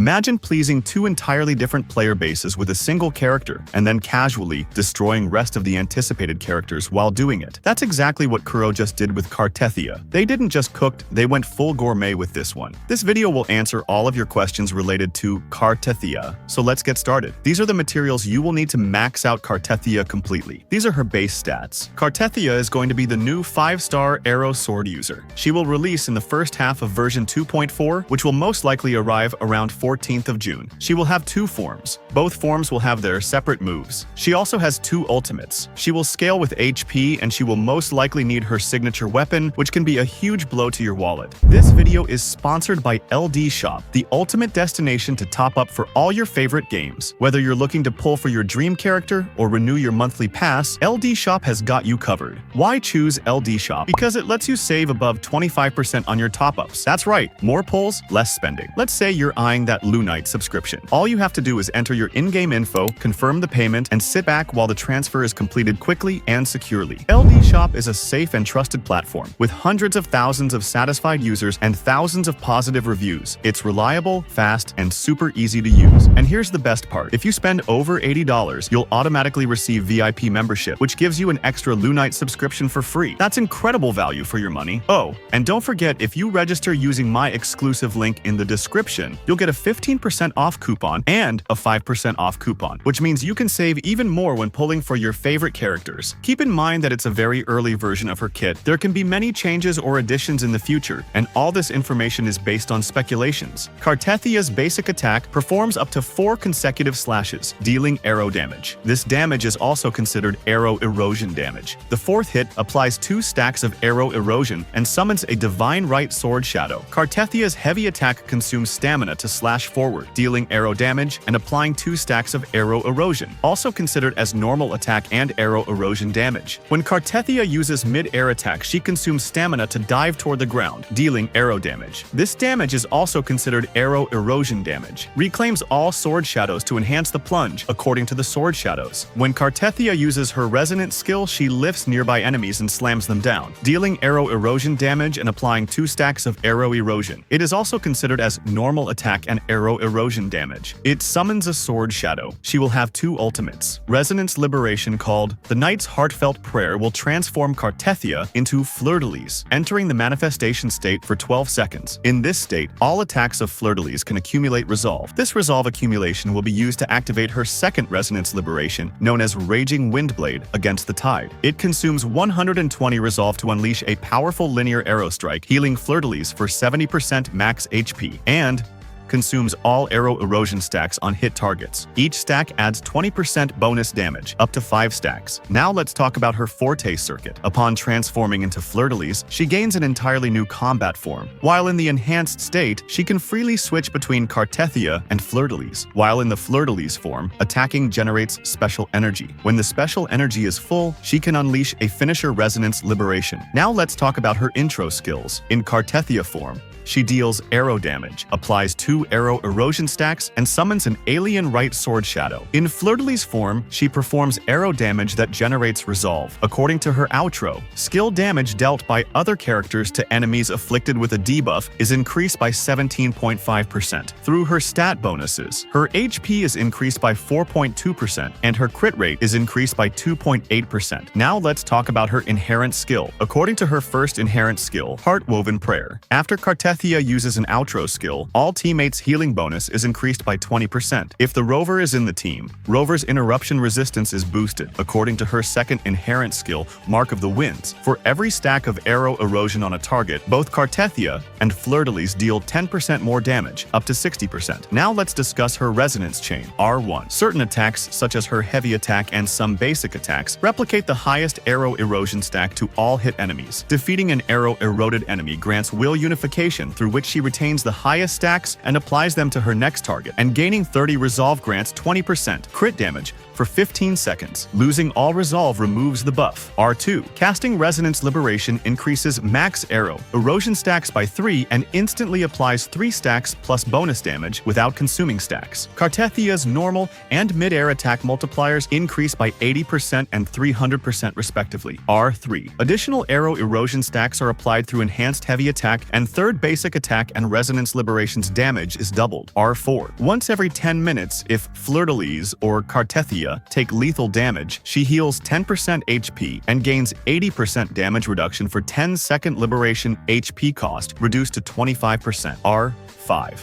Imagine pleasing two entirely different player bases with a single character, and then casually destroying rest of the anticipated characters while doing it. That's exactly what Kuro just did with Cartethyia. They didn't just cooked, they went full gourmet with this one. This video will answer all of your questions related to Cartethyia, so let's get started. These are the materials you will need to max out Cartethyia completely. These are her base stats. Cartethyia is going to be the new 5-star Aero Sword user. She will release in the first half of version 2.4, which will most likely arrive around 14th of June. She will have two forms. Both forms will have their separate moves. She also has two ultimates. She will scale with HP, and she will most likely need her signature weapon, which can be a huge blow to your wallet. This video is sponsored by LD Shop, the ultimate destination to top up for all your favorite games. Whether you're looking to pull for your dream character or renew your monthly pass, LD Shop has got you covered. Why choose LD Shop? Because it lets you save above 25% on your top-ups. That's right, more pulls, less spending. Let's say you're eyeing that Lunite subscription. All you have to do is enter your in-game info, confirm the payment, and sit back while the transfer is completed quickly and securely. LD Shop is a safe and trusted platform with hundreds of thousands of satisfied users and thousands of positive reviews. It's reliable, fast, and super easy to use. And here's the best part. If you spend over $80, you'll automatically receive VIP membership, which gives you an extra Lunite subscription for free. That's incredible value for your money. Oh, and don't forget, if you register using my exclusive link in the description, you'll get a 15% off coupon and a 5% off coupon, which means you can save even more when pulling for your favorite characters. Keep in mind that it's a very early version of her kit. There can be many changes or additions in the future, and all this information is based on speculations. Cartethyia's basic attack performs up to 4 consecutive slashes, dealing arrow damage. This damage is also considered Aero Erosion damage. The 4th hit applies 2 stacks of Aero Erosion and summons a Divine Right Sword Shadow. Cartethyia's heavy attack consumes stamina to slash forward, dealing arrow damage and applying 2 stacks of Aero Erosion, also considered as normal attack and Aero Erosion damage. When Cartethyia uses mid-air attack, she consumes stamina to dive toward the ground, dealing arrow damage. This damage is also considered Aero Erosion damage. Reclaims all sword shadows to enhance the plunge, according to the sword shadows. When Cartethyia uses her resonant skill, she lifts nearby enemies and slams them down, dealing Aero Erosion damage and applying 2 stacks of Aero Erosion. It is also considered as normal attack and Aero Erosion damage. It summons a sword shadow. She will have 2 ultimates. Resonance Liberation, called the Knight's Heartfelt Prayer, will transform Cartethyia into Fleurdelys, entering the manifestation state for 12 seconds. In this state, all attacks of Fleurdelys can accumulate resolve. This resolve accumulation will be used to activate her second Resonance Liberation, known as Raging Windblade, against the tide. It consumes 120 resolve to unleash a powerful linear arrow strike, healing Fleurdelys for 70% max HP, and consumes all Aero Erosion stacks on hit targets. Each stack adds 20% bonus damage, up to 5 stacks. Now let's talk about her Forte circuit. Upon transforming into Fleurdelys, she gains an entirely new combat form. While in the enhanced state, she can freely switch between Cartethyia and Fleurdelys. While in the Fleurdelys form, attacking generates special energy. When the special energy is full, she can unleash a finisher Resonance Liberation. Now let's talk about her intro skills. In Cartethyia form, she deals arrow damage, applies 2 Aero Erosion stacks, and summons an Alien Right Sword Shadow. In Fleurdelys form, she performs arrow damage that generates resolve. According to her outro, skill damage dealt by other characters to enemies afflicted with a debuff is increased by 17.5%. Through her stat bonuses, her HP is increased by 4.2%, and her crit rate is increased by 2.8%. Now let's talk about her inherent skill. According to her first inherent skill, Heartwoven Prayer, after Cartethyia uses an outro skill, all teammates' healing bonus is increased by 20%. If the rover is in the team, rover's interruption resistance is boosted. According to her second inherent skill, Mark of the Winds, for every stack of Aero Erosion on a target, both Cartethyia and Fleurdelys deal 10% more damage, up to 60%. Now let's discuss her resonance chain, R1. Certain attacks, such as her heavy attack and some basic attacks, replicate the highest Aero Erosion stack to all hit enemies. Defeating an Aero Eroded enemy grants will unification, through which she retains the highest stacks and applies them to her next target, and gaining 30 resolve grants 20% crit damage for 15 seconds. Losing all resolve removes the buff. R2. Casting Resonance Liberation increases max Aero Erosion stacks by 3 and instantly applies 3 stacks plus bonus damage without consuming stacks. Cartethia's normal and mid-air attack multipliers increase by 80% and 300% respectively. R3. Additional Aero Erosion stacks are applied through enhanced heavy attack and third base basic attack and Resonance Liberation's damage is doubled. R4. Once every 10 minutes, if Fleurdelys or Cartethyia take lethal damage, she heals 10% HP and gains 80% damage reduction for 10-second liberation HP cost, reduced to 25%. R5.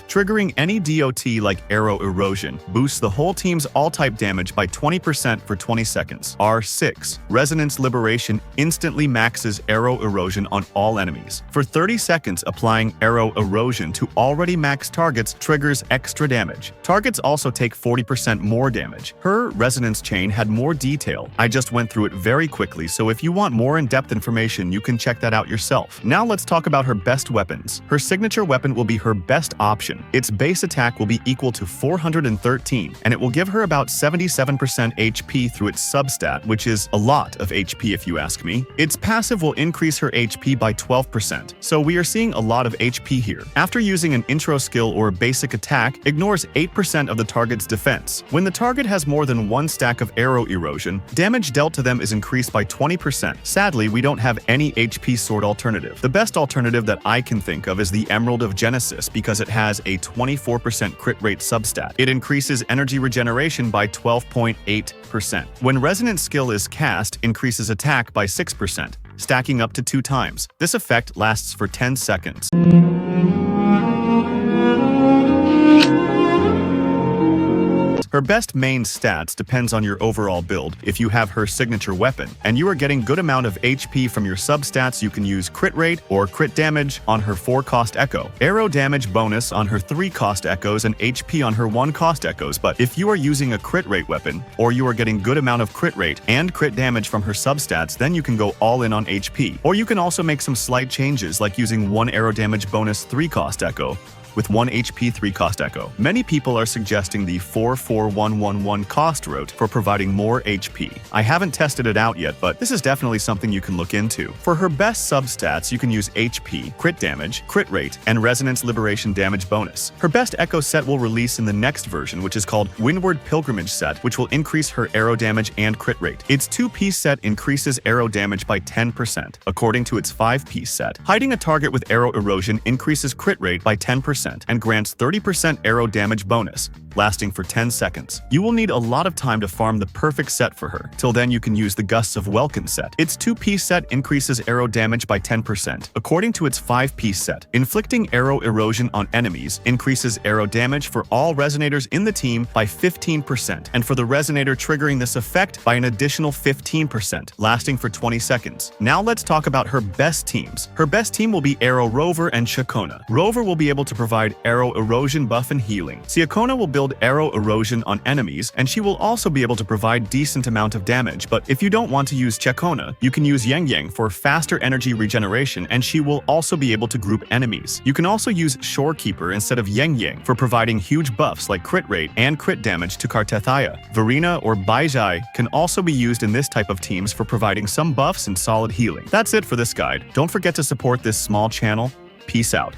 Triggering any DOT like Aero Erosion boosts the whole team's all-type damage by 20% for 20 seconds. R6. Resonance Liberation instantly maxes Aero Erosion on all enemies. For 30 seconds, applying Aero Erosion to already maxed targets triggers extra damage. Targets also take 40% more damage. Her Resonance Chain had more detail. I just went through it very quickly, so if you want more in-depth information, you can check that out yourself. Now let's talk about her best weapons. Her signature weapon will be her best option. Its base attack will be equal to 413, and it will give her about 77% HP through its substat, which is a lot of HP if you ask me. Its passive will increase her HP by 12%, so we are seeing a lot of HP here. After using an intro skill or basic attack, ignores 8% of the target's defense. When the target has more than one stack of Aero Erosion, damage dealt to them is increased by 20%. Sadly, we don't have any HP sword alternative. The best alternative that I can think of is the Emerald of Genesis, because it has a 24% crit rate substat. It increases energy regeneration by 12.8%. When Resonance skill is cast, increases attack by 6%, stacking up to 2 times. This effect lasts for 10 seconds. Her best main stats depends on your overall build. If you have her signature weapon, and you are getting good amount of HP from your substats, you can use crit rate or crit damage on her 4-cost echo, aero damage bonus on her 3-cost echoes, and HP on her 1-cost echoes. But if you are using a crit rate weapon, or you are getting good amount of crit rate and crit damage from her substats, then you can go all in on HP. Or you can also make some slight changes, like using 1 aero damage bonus 3-cost echo with 1 HP 3-cost echo. Many people are suggesting the 4-4-1-1-1 cost route for providing more HP. I haven't tested it out yet, but this is definitely something you can look into. For her best substats, you can use HP, crit damage, crit rate, and Resonance Liberation damage bonus. Her best echo set will release in the next version, which is called Windward Pilgrimage set, which will increase her aero damage and crit rate. Its 2-piece set increases aero damage by 10%, according to its 5-piece set. Hiding a target with Aero Erosion increases crit rate by 10%. And grants 30% aero damage bonus, lasting for 10 seconds. You will need a lot of time to farm the perfect set for her. Till then, you can use the Gusts of Welkin set. Its 2-piece set increases aero damage by 10%, according to its 5-piece set. Inflicting Aero Erosion on enemies increases aero damage for all resonators in the team by 15%, and for the resonator triggering this effect by an additional 15%, lasting for 20 seconds. Now let's talk about her best teams. Her best team will be Aero Rover and Chacona. Rover will be able to provide Aero Erosion buff and healing. Chacona will build Aero Erosion on enemies, and she will also be able to provide decent amount of damage. But if you don't want to use Chacona, you can use Yang Yang for faster energy regeneration, and she will also be able to group enemies. You can also use Shorekeeper instead of Yang Yang for providing huge buffs like crit rate and crit damage to Cartethyia. Verena or Baizhai can also be used in this type of teams for providing some buffs and solid healing. That's it for this guide. Don't forget to support this small channel. Peace out.